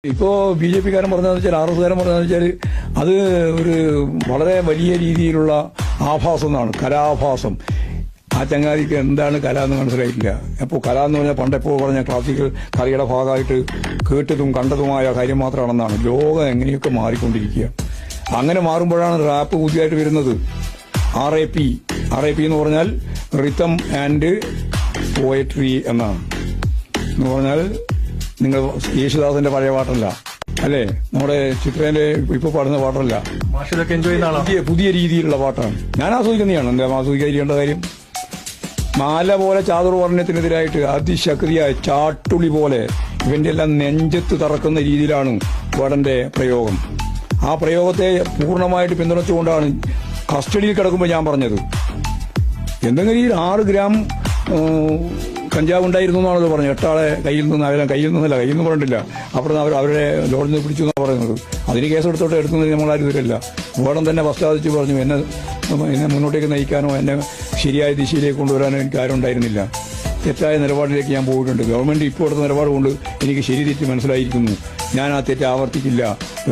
ഇപ്പോൾ ബി.ജെ.പിക്കാരൻ പറഞ്ഞതെന്ന് വെച്ചാൽ ആർ.എസ്.കാരൻ പറഞ്ഞതെന്ന് വെച്ചാൽ അത് ഒരു വളരെ വലിയ രീതിയിലുള്ള ആഭാസം എന്നാണ്, കലാഭാസം. ആ ചങ്ങാതിക്ക് എന്താണ് കല എന്ന് മനസ്സിലായിട്ടില്ല. അപ്പോൾ കല എന്ന് പറഞ്ഞാൽ പണ്ടെപ്പോൾ പറഞ്ഞ ക്ലാസിക്കൽ കലയുടെ ഭാഗമായിട്ട് കേട്ടതും കണ്ടതുമായ കാര്യം മാത്രമാണെന്നാണ്. ലോകം എങ്ങനെയൊക്കെ മാറിക്കൊണ്ടിരിക്കുക. അങ്ങനെ മാറുമ്പോഴാണ് റാപ്പ് പുതിയതായിട്ട് വരുന്നത്. RAP എന്ന് പറഞ്ഞാൽ റിതം ആൻഡ് പോയട്രി എന്നാണ്. എന്ന് പറഞ്ഞാൽ നിങ്ങൾ യേശുദാസിന്റെ പഴയ പാട്ടല്ല, അല്ലേ? നമ്മുടെ ചിത്രേന്റെ ഇപ്പൊ പാടുന്ന പാട്ടല്ല, പുതിയ രീതിയിലുള്ള പാട്ടാണ്. ഞാൻ ആസ്വദിക്കുന്നതാണ്. എന്താ ആസ്വദിക്കാതിരിക്കേണ്ട കാര്യം? മാല പോലെ ചാതുർവർണ്ണത്തിനെതിരായിട്ട് അതിശക്തിയായ ചാട്ടുളി പോലെ ഇവന്റെ എല്ലാം നെഞ്ചത്ത് തറക്കുന്ന രീതിയിലാണ് വേടന്റെ പ്രയോഗം. ആ പ്രയോഗത്തെ പൂർണ്ണമായിട്ട് പിന്തുണച്ചുകൊണ്ടാണ് കസ്റ്റഡിയിൽ കിടക്കുമ്പോൾ ഞാൻ പറഞ്ഞത്. എന്തെങ്കിലും 6 ഗ്രാം കഞ്ചാവ് ഉണ്ടായിരുന്നു എന്നാണത് പറഞ്ഞത്. 8 ആളെ കയ്യിൽ നിന്ന് പറഞ്ഞിട്ടില്ല. അപ്പുറത്ത് അവരുടെ ലോഡിൽ നിന്ന് പിടിച്ചു എന്നാണ് പറയുന്നത്. അതിന് കേസെടുത്തോട്ട് എടുക്കുന്നത് നമ്മളാരും വരില്ല. വേടം തന്നെ പശ്ചാത്തലിച്ച് പറഞ്ഞു, എന്നെ മുന്നോട്ടേക്ക് നയിക്കാനോ എന്നെ ശരിയായ ദിശയിലേക്ക് കൊണ്ടുവരാനോ എനിക്ക് ആരും ഉണ്ടായിരുന്നില്ല. തെറ്റായ നിലപാടിലേക്ക് ഞാൻ പോയിട്ടുണ്ട്. ഗവൺമെന്റ് ഇപ്പോൾ എടുത്ത നിലപാട് കൊണ്ട് എനിക്ക് ശരി തെറ്റ് മനസ്സിലായിരിക്കുന്നു. ഞാൻ ആ തെറ്റ് ആവർത്തിക്കില്ല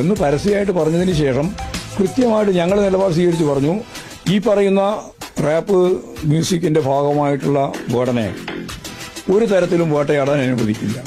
എന്ന് പരസ്യമായിട്ട് പറഞ്ഞതിന് ശേഷം കൃത്യമായിട്ട് ഞങ്ങൾ നിലപാട് സ്വീകരിച്ച് പറഞ്ഞു, ഈ പറയുന്ന റാപ്പ് മ്യൂസിക്കിന്റെ ഭാഗമായിട്ടുള്ള വേടനെ ഒരു തരത്തിലും വേട്ടയാടാൻ അനുവദിക്കില്ല.